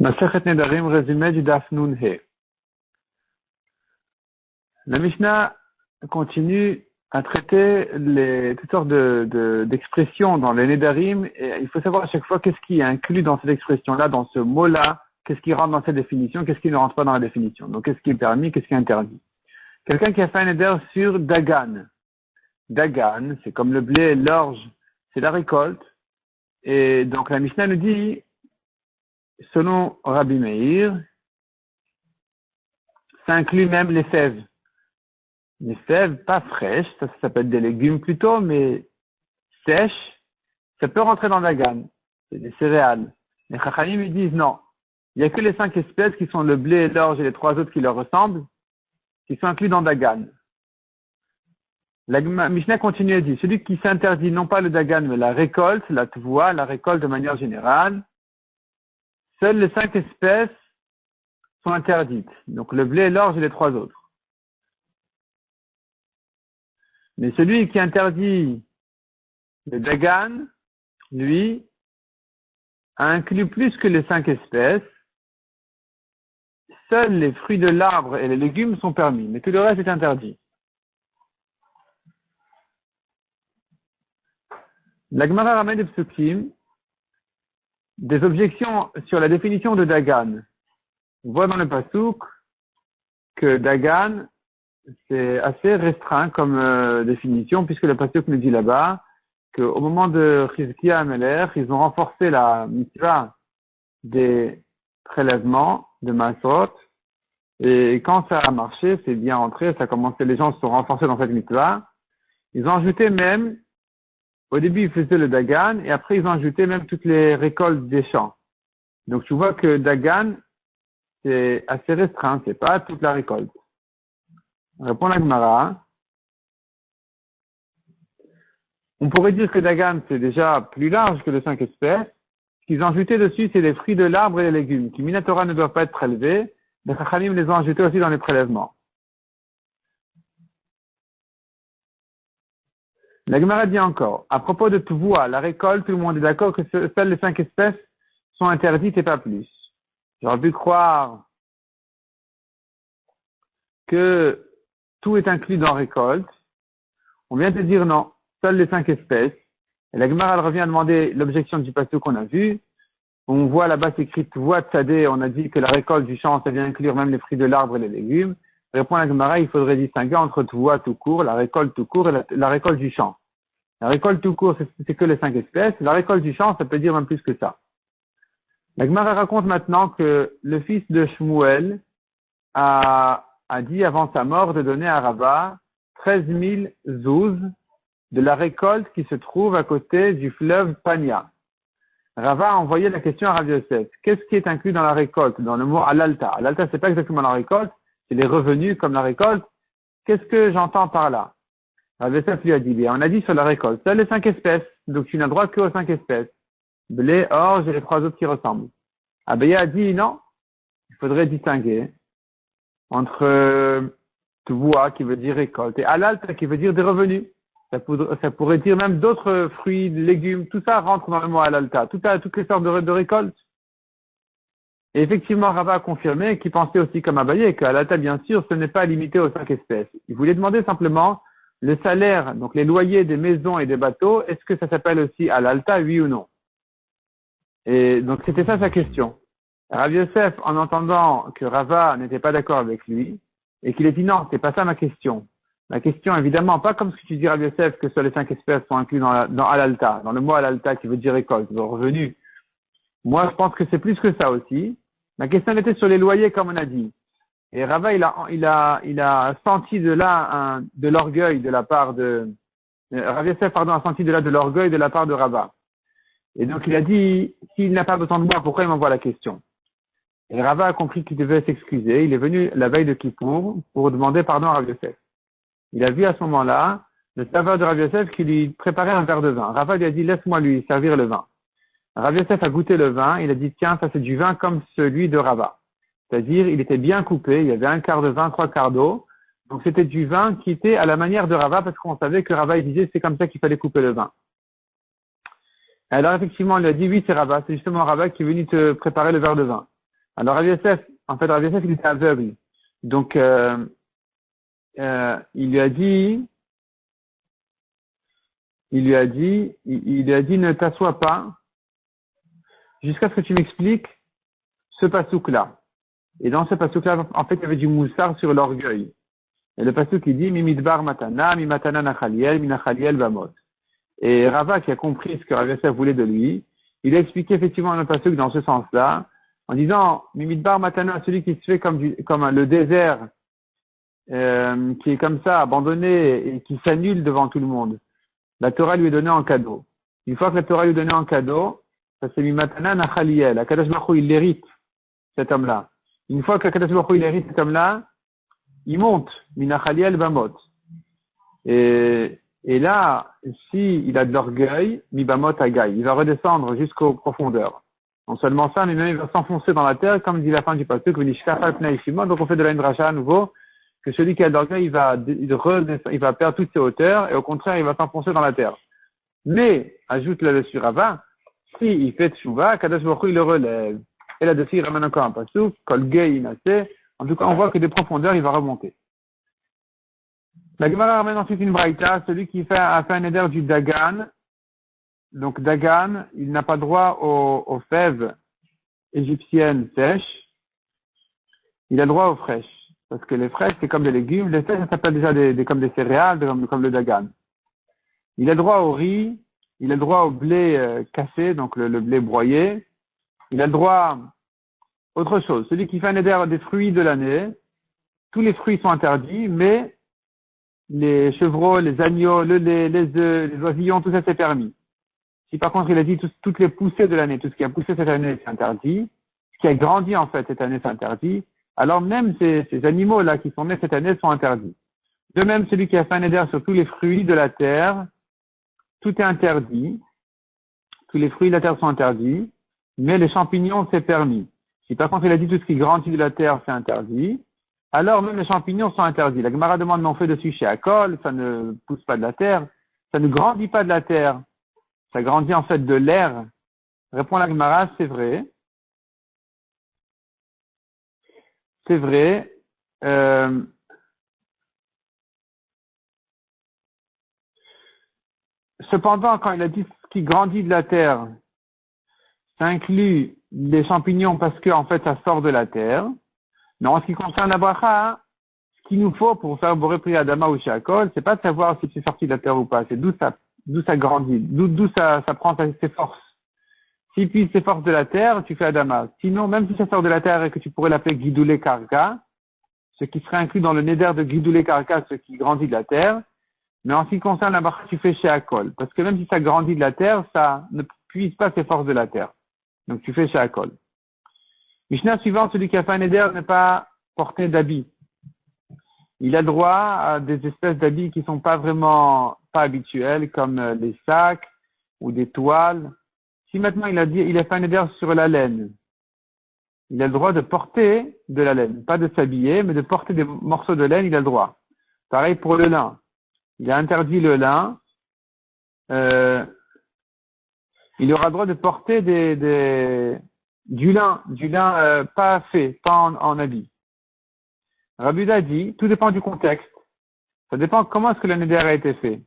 Masechet Nedarim, résumé du Daf Nun He. La Mishnah continue à traiter toutes sortes d'expressions dans les Nedarim, et il faut savoir à chaque fois qu'est-ce qui est inclus dans cette expression-là, dans ce mot-là, qu'est-ce qui rentre dans cette définition, qu'est-ce qui ne rentre pas dans la définition. Donc qu'est-ce qui est permis, qu'est-ce qui est interdit. Quelqu'un qui a fait un Neder sur Dagan. Dagan, c'est comme le blé, l'orge, c'est la récolte. Et donc la Mishnah nous dit, selon Rabbi Meir, ça inclut même les fèves. Les fèves pas fraîches, ça peut être des légumes plutôt, mais sèches, ça peut rentrer dans Dagan. C'est des céréales. Les Chachamim ils disent non. Il n'y a que les 5 espèces qui sont le blé, l'orge et les 3 autres qui leur ressemblent, qui sont inclus dans Dagan. La Mishnah continue à dire, celui qui s'interdit non pas le Dagan, mais la récolte, la tvoua, la récolte de manière générale, seules les 5 espèces sont interdites. Donc le blé, l'orge et les 3 autres. Mais celui qui interdit le Dagan, lui, a inclus plus que les 5 espèces. Seuls les fruits de l'arbre et les légumes sont permis, mais tout le reste est interdit. La Gemara ramène des psukim, des objections sur la définition de Dagan. On voit dans le pasuk que Dagan, c'est assez restreint comme définition, puisque le pasuk nous dit là-bas qu'au moment de Chizkiya Amelech, ils ont renforcé la mitzvah des prélèvements de Masot, et quand ça a marché, c'est bien entré, ça a commencé, les gens se sont renforcés dans cette mitzvah. Ils ont ajouté même, au début ils faisaient le Dagan, et après ils ont ajouté même toutes les récoltes des champs. Donc tu vois que Dagan, c'est assez restreint, c'est pas toute la récolte. On répond à la Gemara. On pourrait dire que Dagan, c'est déjà plus large que les 5 espèces. Ce qu'ils ont ajouté dessus, c'est les fruits de l'arbre et les légumes, qui Minatora ne doivent pas être prélevés. Les Chachamim les ont ajoutés aussi dans les prélèvements. La Gemara dit encore, à propos de Tvoua, la récolte, tout le monde est d'accord que seules les 5 espèces sont interdites et pas plus. J'aurais pu croire que tout est inclus dans récolte. On vient de dire non, seules les 5 espèces. Et la Gemara, elle revient à demander l'objection du pasteur qu'on a vu. On voit là-bas c'est écrit Tvoua Tzadé, on a dit que la récolte du champ, ça vient inclure même les fruits de l'arbre et les légumes. Répond la Gemara, il faudrait distinguer entre Tvoua tout court, la récolte tout court et la récolte du champ. La récolte tout court, c'est que les 5 espèces. La récolte du champ, ça peut dire même plus que ça. La Gemara raconte maintenant que le fils de Shmuel a dit avant sa mort de donner à Rava 13 000 zouz de la récolte qui se trouve à côté du fleuve Pania. Rava a envoyé la question à Rav Yosef. Qu'est-ce qui est inclus dans la récolte? Dans le mot alalta. Alalta, c'est pas exactement la récolte, c'est les revenus comme la récolte. Qu'est-ce que j'entends par là? Rav Yosef lui a dit, bien, on a dit sur la récolte, seules les 5 espèces. Donc tu n'as droit que aux 5 espèces. Blé, orge et les 3 autres qui ressemblent. Abeya a dit, non, il faudrait distinguer entre tvoua qui veut dire récolte et alalta qui veut dire des revenus. Ça pourrait dire même d'autres fruits, légumes, tout ça rentre dans le mot alalta, toutes les sortes de récoltes. Et effectivement, Rava a confirmé qu'il pensait aussi comme Abaye que alalta, bien sûr, ce n'est pas limité aux 5 espèces. Il voulait demander simplement le salaire, donc les loyers des maisons et des bateaux, est-ce que ça s'appelle aussi alalta, oui ou non? Et donc c'était ça sa question. Rav Yosef, en entendant que Rava n'était pas d'accord avec lui, et qu'il a dit non, c'est pas ça ma question. La question, évidemment, pas comme ce que tu dis, Rav Yosef, que seules les 5 espèces sont incluses dans alalta, dans le mot alalta qui veut dire récolte, revenu. Moi, je pense que c'est plus que ça aussi. Ma question était sur les loyers, comme on a dit. Et Rava, il a senti de là de l'orgueil de la part de, Rav Yosef, pardon, a senti de là de l'orgueil de la part de Rava. Et donc, il a dit, s'il n'a pas besoin de moi, pourquoi il m'envoie la question? Et Rava a compris qu'il devait s'excuser. Il est venu la veille de Kippour pour demander pardon à Rav Yosef. Il a vu à ce moment-là le serveur de Rav Yosef qui lui préparait un verre de vin. Rava lui a dit, laisse-moi lui servir le vin. Rav Yosef a goûté le vin. Il a dit, tiens, ça c'est du vin comme celui de Rava. C'est-à-dire, il était bien coupé. Il y avait un quart de vin, 3 quarts d'eau. Donc, c'était du vin qui était à la manière de Rava parce qu'on savait que Rava, il disait, c'est comme ça qu'il fallait couper le vin. Alors, effectivement, il a dit, oui, c'est Rava. C'est justement Rava qui est venu te préparer le verre de vin. Alors Rav Yosef, Rav Yosef, il était aveugle. Donc, il lui a dit, ne t'assois pas jusqu'à ce que tu m'expliques ce pasouk-là. Et dans ce pasouk-là, en fait, il y avait du moussard sur l'orgueil. Et le pasouk, il dit, Mimidbar matana, mi matana nachaliel, mi nachaliel bamot. Et Rava, qui a compris ce que Rav Yosef voulait de lui, il a expliqué effectivement le pasouk dans ce sens-là, en disant, Mimidbar matana, celui qui se fait comme le désert, qui est comme ça, abandonné et qui s'annule devant tout le monde. La Torah lui est donnée en cadeau. Une fois que la Torah lui est donnée en cadeau, ça c'est Mimatana Nachaliel. Akadosh Baruch Hu, il hérite cet homme-là. Une fois qu'Akadosh Baruch Hu, il hérite cet homme-là, il monte, Minachaliel Bamot. Et là, si il a de l'orgueil, Mibamot Agaï, il va redescendre jusqu'aux profondeurs. Non seulement ça, mais même il va s'enfoncer dans la terre, comme dit la fin du pasuk, Venishkafal Pnei Shimon. Donc on fait de la une dracha à nouveau, que celui qui a de l'orgueil, il va perdre toutes ses hauteurs, et au contraire, il va s'enfoncer dans la terre. Mais, ajoute là-dessus Rava, si il fait tchouva, Kadosh Baruch Hu, il le relève. Et là-dessus, il ramène encore un pasuk, Kol Gei Inase. En tout cas, on voit que des profondeurs, il va remonter. La Gemara ramène ensuite une braïta, celui qui a fait un éder du Dagan. Donc, Dagan, il n'a pas droit aux fèves égyptiennes sèches. Il a droit aux fraîches. Parce que les fraîches, c'est comme des légumes. Les sèches, ça s'appelle déjà comme des céréales, comme le Dagan. Il a droit au riz. Il a droit au blé cassé, donc le blé broyé. Il a le droit autre chose. Celui qui fait un éder des fruits de l'année, tous les fruits sont interdits, mais les chevreaux, les agneaux, le lait, les œufs, les oisillons, tout ça c'est permis. Si par contre il a dit toutes les poussées de l'année, tout ce qui a poussé cette année c'est interdit, ce qui a grandi en fait cette année c'est interdit, alors même ces animaux-là qui sont nés cette année sont interdits. De même, celui qui a fait un éder sur tous les fruits de la terre, tout est interdit. Tous les fruits de la terre sont interdits, mais les champignons c'est permis. Si par contre il a dit tout ce qui grandit de la terre c'est interdit, alors même les champignons sont interdits. La Gemara demande, mais on fait dessus chez Akol, ça ne pousse pas de la terre, ça ne grandit pas de la terre, ça grandit en fait de l'air. Répond la Gemara, c'est vrai. C'est vrai. Cependant, quand il a dit ce qui grandit de la terre, ça inclut les champignons parce que en fait ça sort de la terre. Mais en ce qui concerne la bracha, ce qu'il nous faut pour faire Boré Pri Adama ou Shakol, c'est pas de savoir si c'est sorti de la terre ou pas, c'est d'où ça grandit, d'où ça prend ses forces. Si puis ses forces de la terre, tu fais Adama. Sinon, même si ça sort de la terre et que tu pourrais l'appeler Gidoulé Karka, ce qui serait inclus dans le neder de Gidoulé Karka, ce qui grandit de la terre, mais en ce qui concerne la bracha, tu fais Shakol. Parce que même si ça grandit de la terre, ça ne puise pas ses forces de la terre. Donc tu fais Shakol. Mishnah suivante, celui qui a fait un neder n'est pas porté d'habits. Il a droit à des espèces d'habits qui sont pas habituels, comme des sacs ou des toiles. Si maintenant il a fait un éder sur la laine, il a le droit de porter de la laine. Pas de s'habiller, mais de porter des morceaux de laine, il a le droit. Pareil pour le lin. Il a interdit le lin. Il aura le droit de porter du lin pas fait, pas en habit. Rabbi Uda dit, tout dépend du contexte. Ça dépend comment est-ce que le neder a été fait.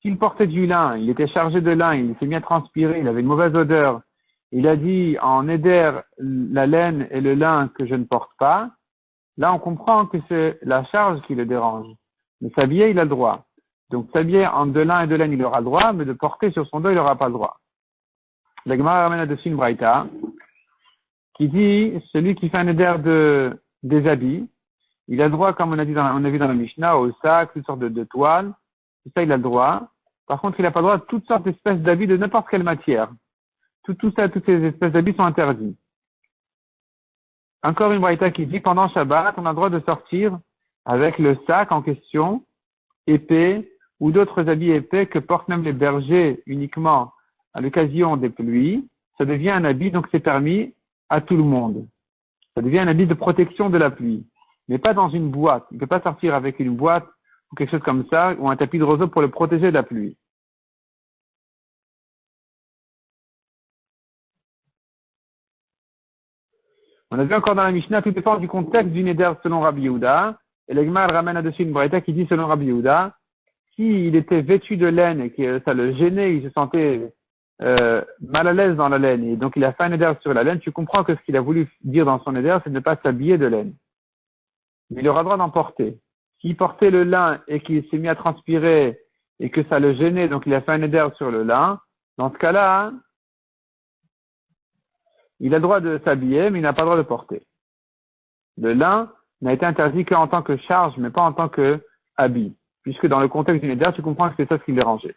S'il portait du lin, il était chargé de lin, il s'est mis à transpirer, il avait une mauvaise odeur, il a dit en neder la laine et le lin que je ne porte pas, là on comprend que c'est la charge qui le dérange. Mais s'habiller, il a le droit. Donc s'habiller en de lin et de laine, il aura le droit, mais de porter sur son dos, il n'aura pas le droit. La Gemara ramène là-dessus une braïta qui dit, celui qui fait un neder des habits, il a le droit, comme on a vu dans la Mishnah, au sac, toutes sortes de toiles. Tout ça, il a le droit. Par contre, il n'a pas le droit à toutes sortes d'espèces d'habits de n'importe quelle matière. Toutes ces espèces d'habits sont interdits. Encore une braïta qui dit, pendant Shabbat, on a le droit de sortir avec le sac en question, épais, ou d'autres habits épais que portent même les bergers uniquement à l'occasion des pluies. Ça devient un habit, donc c'est permis à tout le monde. Ça devient un habit de protection de la pluie. Mais pas dans une boîte. Il ne peut pas sortir avec une boîte ou quelque chose comme ça, ou un tapis de roseau pour le protéger de la pluie. On a vu encore dans la Mishnah, tout dépend du contexte du neder selon Rabbi Yehuda. Et l'Egma ramène là-dessus une braïta qui dit selon Rabbi Yehuda, s'il était vêtu de laine et que ça le gênait, il se sentait mal à l'aise dans la laine, et donc il a fait un neder sur la laine, tu comprends que ce qu'il a voulu dire dans son neder, c'est de ne pas s'habiller de laine. Mais il aura le droit d'en porter. S'il portait le lin et qu'il s'est mis à transpirer et que ça le gênait, donc il a fait un neder sur le lin, dans ce cas-là, il a le droit de s'habiller, mais il n'a pas le droit de porter. Le lin n'a été interdit qu'en tant que charge, mais pas en tant que habit. Puisque dans le contexte du neder, tu comprends que c'est ça ce qui le dérangeait.